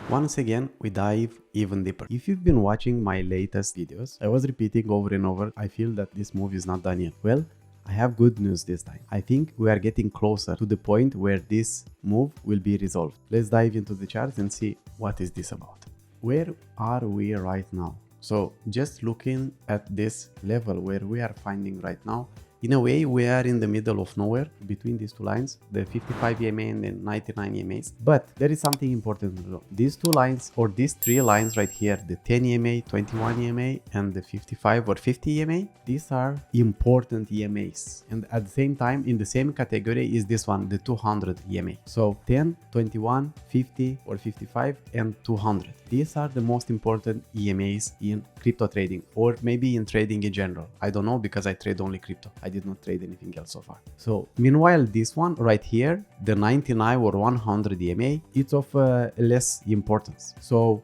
Once again, we dive even deeper. If you've been watching my latest videos, I was repeating over and over, I feel that this move is not done yet. Well, I have good news this time. I think we are getting closer to the point where this move will be resolved. Let's dive into the charts and see what is this about. Where are we right now? So just looking at this level where we are finding right now, in a way, we are in the middle of nowhere between these two lines, the 55 EMA and the 99 EMAs. But there is something important to know. These two lines, or these three lines right here, the 10 EMA, 21 EMA, and the 55 or 50 EMA, these are important EMAs. And at the same time, in the same category is this one, the 200 EMA. So 10, 21, 50 or 55, and 200. These are the most important EMAs in crypto trading, or maybe in trading in general. I don't know, because I trade only crypto. I did not trade anything else so far. So meanwhile, this one right here, the 99 or 100 EMA, it's of less importance. So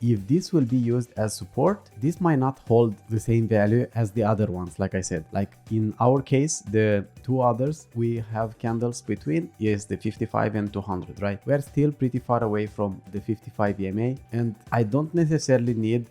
if this will be used as support, this might not hold the same value as the other ones. Like I said, like in our case, the two others we have candles between is the 55 and 200, right? We're still pretty far away from the 55 EMA, and I don't necessarily need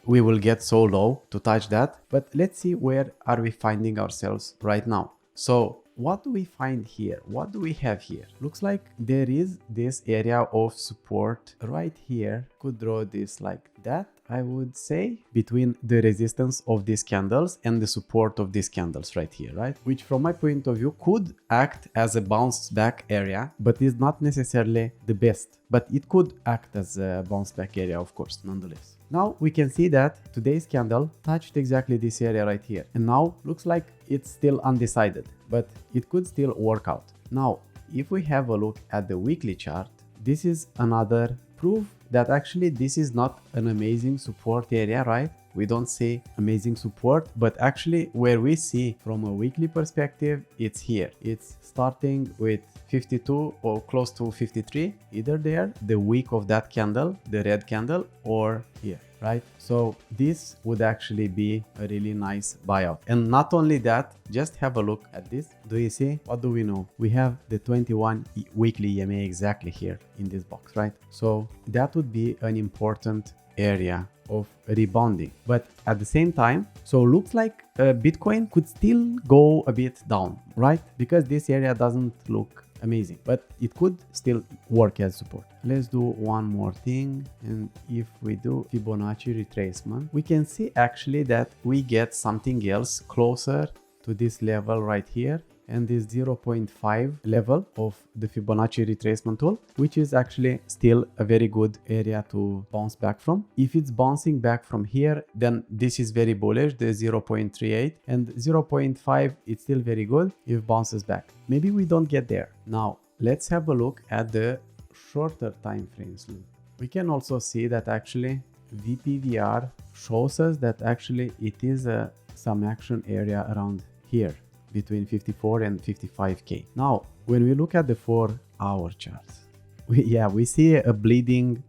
we will get so low to touch that. But let's see, where are we finding ourselves right now? So what do we find here? What do we have here? Looks like there is this area of support right here. Could draw this like that, I would say, between the resistance of these candles and the support of these candles right here, right? Which from my point of view could act as a bounce back area, but is not necessarily the best. But it could act as a bounce back area, of course, nonetheless. Now we can see that today's candle touched exactly this area right here. And now looks like it's still undecided, but it could still work out. Now, if we have a look at the weekly chart, this is another proof that actually this is not an amazing support area, right? We don't see amazing support, but actually where we see from a weekly perspective, it's here. It's starting with 52 or close to 53, either there, the week of that candle, the red candle, or here, right? So this would actually be a really nice buyout. And not only that, just have a look at this. Do you see? What do we know? We have the 21 weekly EMA exactly here in this box, right? So that would be an important area of rebounding. But at the same time, so looks like Bitcoin could still go a bit down, right? Because this area doesn't look amazing, but it could still work as support. Let's do one more thing, and if we do Fibonacci retracement, we can see actually that we get something else closer to this level right here, and this 0.5 level of the Fibonacci retracement tool, which is actually still a very good area to bounce back from. If it's bouncing back from here, then this is very bullish, the 0.38, and 0.5, it's still very good if it bounces back. Maybe we don't get there. Now, let's have a look at the shorter time frames. We can also see that actually VPVR shows us that actually it is some action area around here, between 54 and 55k. Now, when we look at the 4-hour charts, we see a bleeding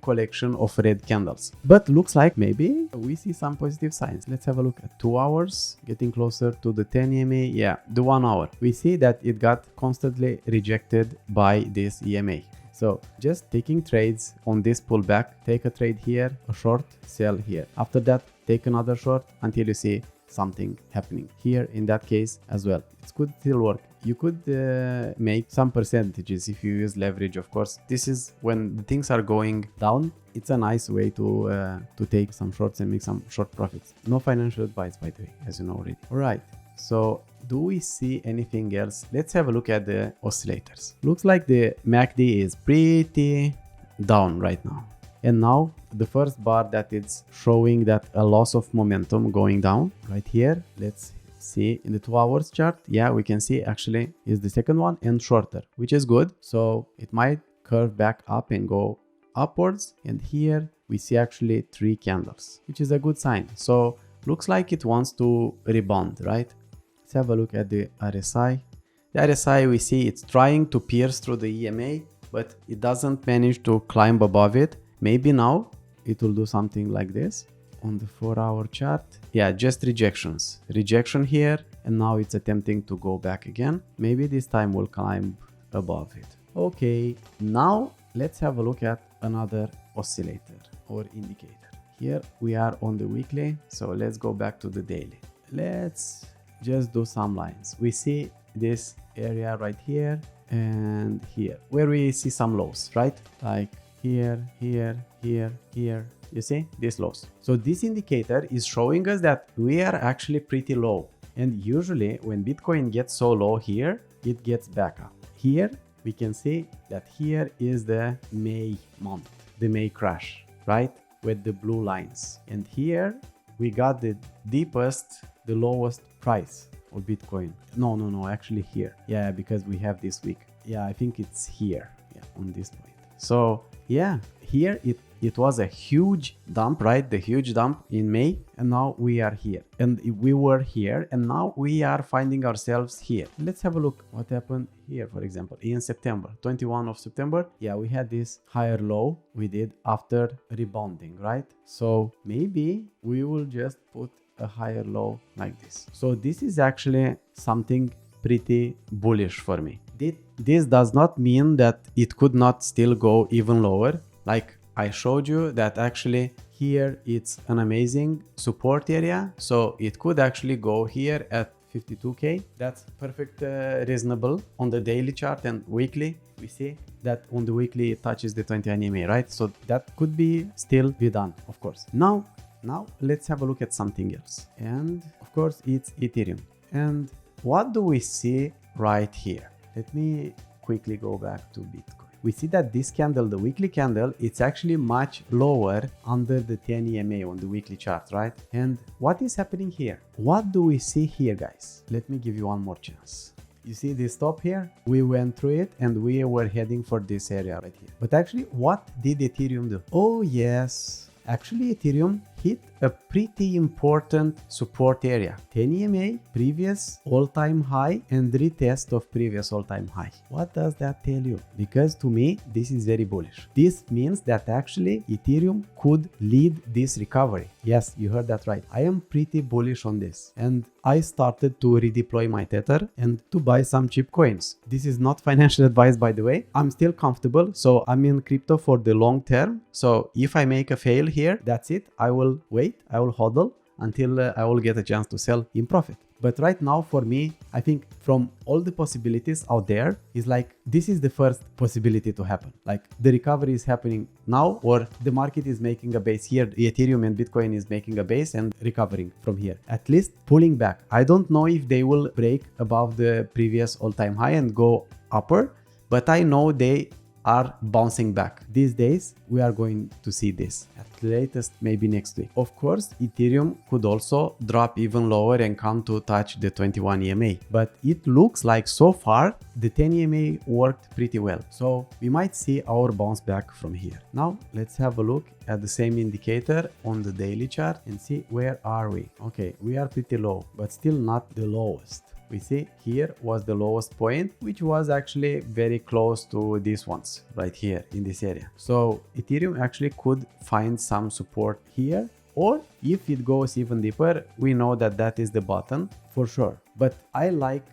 collection of red candles. But looks like maybe we see some positive signs. Let's have a look at 2 hours, getting closer to the 10 EMA. Yeah, the 1 hour. We see that it got constantly rejected by this EMA. So just taking trades on this pullback, take a trade here, a short, sell here. After that, take another short until you see something happening here in that case as well. It could still work. You could make some percentages if you use leverage, of course. This is when the things are going down. It's a nice way to take some shorts and make some short profits. No financial advice, by the way, as you know already. All right. So do we see anything else? Let's have a look at the oscillators. Looks like the MACD is pretty down right now. And now the first bar that it's showing that a loss of momentum going down right here. Let's see in the 2 hours chart. Yeah, we can see actually is the second one and shorter, which is good. So it might curve back up and go upwards. And here we see actually 3 candles, which is a good sign. So looks like it wants to rebound, right? Let's have a look at the RSI. The RSI, we see it's trying to pierce through the EMA, but it doesn't manage to climb above it. Maybe now it will do something like this on the 4-hour chart. Yeah, just rejections. Rejection here, and now it's attempting to go back again. Maybe this time we'll climb above it. Okay, now let's have a look at another oscillator or indicator. Here we are on the weekly, so let's go back to the daily. Let's just do some lines. We see this area right here and here, where we see some lows, right? Like here, here, here, here. You see these lows. So this indicator is showing us that we are actually pretty low. And usually when Bitcoin gets so low here, it gets back up. Here we can see that here is the May month, the May crash, right? With the blue lines. And here we got the deepest, the lowest price of Bitcoin. No, actually here. Yeah, because we have this week. Yeah, I think it's here. Yeah, on this point. So yeah, here it was a huge dump, right? The huge dump in May, and now we are here. And we were here, and now we are finding ourselves here. Let's have a look what happened here, for example, in September, 21 of September. Yeah, we had this higher low we did after rebounding, right? So maybe we will just put a higher low like this. So this is actually something pretty bullish for me. This does not mean that it could not still go even lower. Like I showed you that actually here it's an amazing support area. So it could actually go here at 52K. That's perfect reasonable on the daily chart and weekly. We see that on the weekly it touches the 21 EMA, right? So that could be still be done, of course. Now let's have a look at something else. And of course it's Ethereum. And what do we see right here? Let me quickly go back to Bitcoin. We see that this candle, the weekly candle, it's actually much lower under the 10 EMA on the weekly chart, right? And what is happening here? What do we see here, guys? Let me give you one more chance. You see this top here? We went through it and we were heading for this area right here. But actually, what did Ethereum do? Oh yes, actually Ethereum hit a pretty important support area. 10 EMA, previous all-time high, and retest of previous all-time high. What does that tell you? Because to me, this is very bullish. This means that actually Ethereum could lead this recovery. Yes, you heard that right. I am pretty bullish on this. And I started to redeploy my Tether and to buy some cheap coins. This is not financial advice, by the way. I'm still comfortable. So I'm in crypto for the long term. So if I make a fail here, that's it. I will wait, I will hodl until I will get a chance to sell in profit. But right now for me, I think from all the possibilities out there is like, this is the first possibility to happen. Like the recovery is happening now, or the market is making a base here. Ethereum and Bitcoin is making a base and recovering from here, at least pulling back. I don't know if they will break above the previous all-time high and go upper, but I know they are bouncing back. These days, we are going to see this at the latest, maybe next week. Of course, Ethereum could also drop even lower and come to touch the 21 EMA. But it looks like so far, the 10 EMA worked pretty well. So we might see our bounce back from here. Now, let's have a look at the same indicator on the daily chart and see where are we. Okay, we are pretty low, but still not the lowest. We see here was the lowest point, which was actually very close to these ones right here in this area. So Ethereum actually could find some support here, or if it goes even deeper, we know that that is the bottom for sure. But I like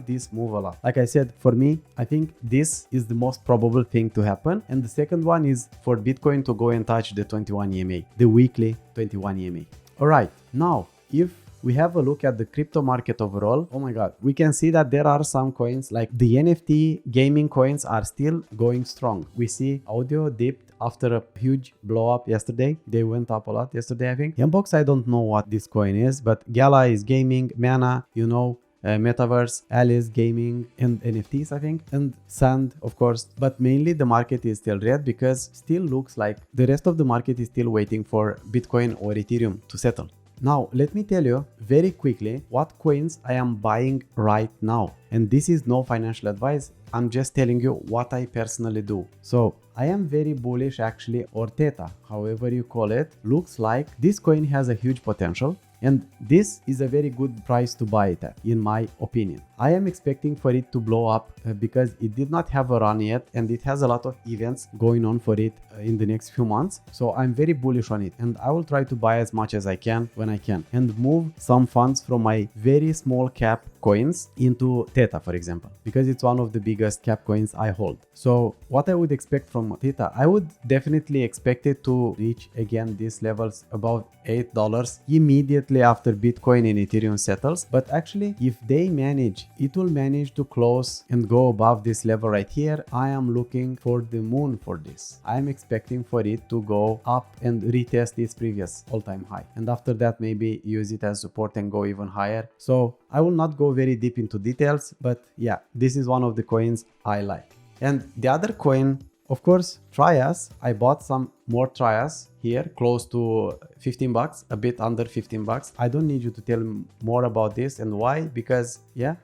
this move a lot. Like I said, for me, I think this is the most probable thing to happen. And the second one is for Bitcoin to go and touch the 21 EMA, the weekly 21 EMA. All right, now if we have a look at the crypto market overall, oh my god, we can see that there are some coins like the NFT gaming coins are still going strong. We see audio dipped after a huge blow up yesterday. They went up a lot yesterday, I think. Mbox, I don't know what this coin is, but Gala is gaming, Mana, you know, Metaverse, Alice gaming, and NFTs, I think, and Sand, of course. But mainly the market is still red because still looks like the rest of the market is still waiting for Bitcoin or Ethereum to settle. Now, let me tell you very quickly what coins I am buying right now. And this is no financial advice. I'm just telling you what I personally do. So I am very bullish actually, or Theta, however you call it. Looks like this coin has a huge potential. And this is a very good price to buy it at, in my opinion. I am expecting for it to blow up because it did not have a run yet and it has a lot of events going on for it in the next few months. So I'm very bullish on it and I will try to buy as much as I can when I can and move some funds from my very small cap coins into Theta, for example, because it's one of the biggest cap coins I hold. So what I would expect from Theta, I would definitely expect it to reach again these levels about $8 immediately after Bitcoin and Ethereum settles. But actually, if they manage, it will manage to close and go above this level right here. I am looking for the moon for this. I am expecting for it to go up and retest its previous all-time high. And after that, maybe use it as support and go even higher. So I will not go very deep into details, but yeah, this is one of the coins I like. And the other coin, of course, Trias. I bought some more Trias here, close to 15 bucks, a bit under 15 bucks. I don't need you to tell me more about this and why, because yeah,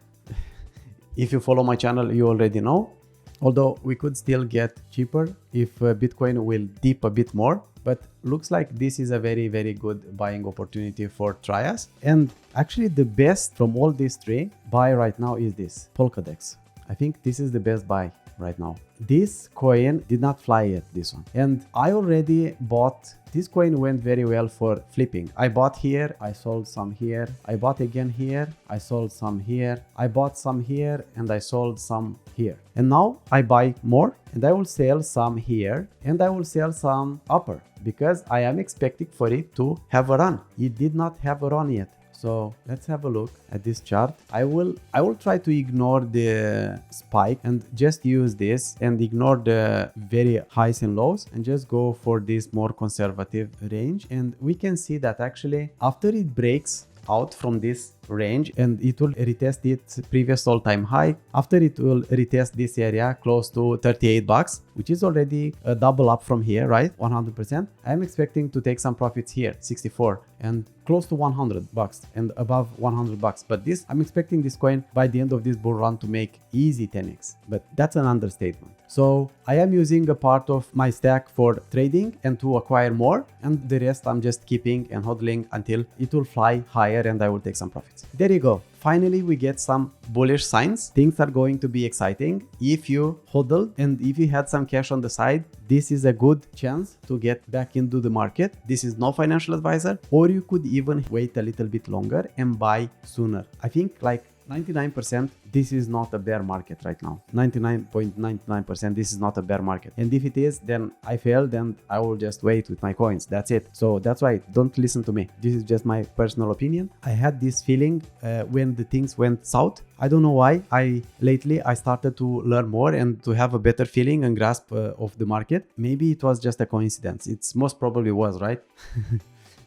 if you follow my channel, you already know. Although we could still get cheaper if Bitcoin will dip a bit more. But looks like this is a very, very good buying opportunity for Trias. And actually the best from all these three buy right now is this Polkadex. I think this is the best buy right now. This coin did not fly yet, this one. And I already bought, this coin went very well for flipping. I bought here, I sold some here. I bought again here, I sold some here. I bought some here and I sold some here. And now I buy more and I will sell some here and I will sell some upper because I am expecting for it to have a run. It did not have a run yet. So let's have a look at this chart. I will try to ignore the spike and just use this and ignore the very highs and lows and just go for this more conservative range. And we can see that actually after it breaks out from this range and it will retest its previous all-time high. After it will retest this area close to 38 bucks, which is already a double up from here, right? 100%. I'm expecting to take some profits here, 64 and close to 100 bucks and above 100 bucks. But this, I'm expecting this coin by the end of this bull run to make easy 10x, but that's an understatement. So I am using a part of my stack for trading and to acquire more, and the rest I'm just keeping and hodling until it will fly higher and I will take some profits. There you go. Finally, we get some bullish signs. Things are going to be exciting. If you hodled and if you had some cash on the side, this is a good chance to get back into the market. This is no financial advisor, or you could even wait a little bit longer and buy sooner. I think like 99%, this is not a bear market right now. 99.99%, this is not a bear market. And if it is, then I failed and I will just wait with my coins. That's it. So that's why don't listen to me. This is just my personal opinion. I had this feeling when the things went south. I don't know why. Lately I started to learn more and to have a better feeling and grasp of the market. Maybe it was just a coincidence. It's most probably was, right?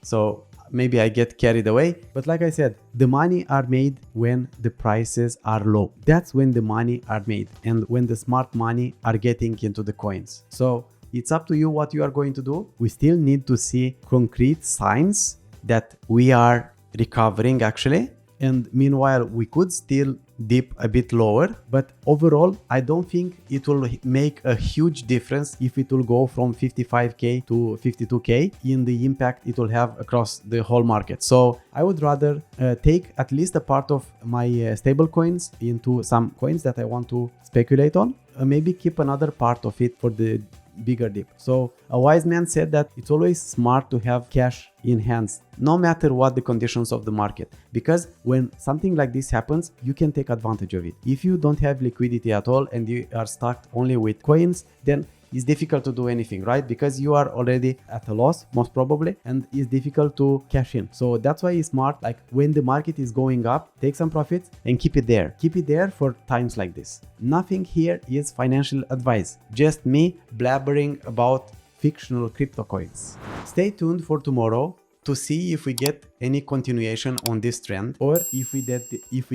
So maybe I get carried away, but like I said, the money are made when the prices are low. That's when the money are made and when the smart money are getting into the coins. So it's up to you what you are going to do. We still need to see concrete signs that we are recovering actually. And meanwhile, we could still dip a bit lower, but overall, I don't think it will make a huge difference if it will go from 55K to 52K in the impact it will have across the whole market. So I would rather take at least a part of my stable coins into some coins that I want to speculate on, maybe keep another part of it for the bigger dip. So a wise man said that it's always smart to have cash in hands, no matter what the conditions of the market, because when something like this happens, you can take advantage of it. If you don't have liquidity at all and you are stuck only with coins, then it's difficult to do anything, right? Because you are already at a loss, most probably, and it's difficult to cash in. So that's why it's smart, like when the market is going up, take some profits and keep it there. Keep it there for times like this. Nothing here is financial advice, just me blabbering about fictional crypto coins. Stay tuned for tomorrow to see if we get any continuation on this trend or if we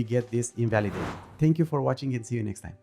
get this invalidated. Thank you for watching and see you next time.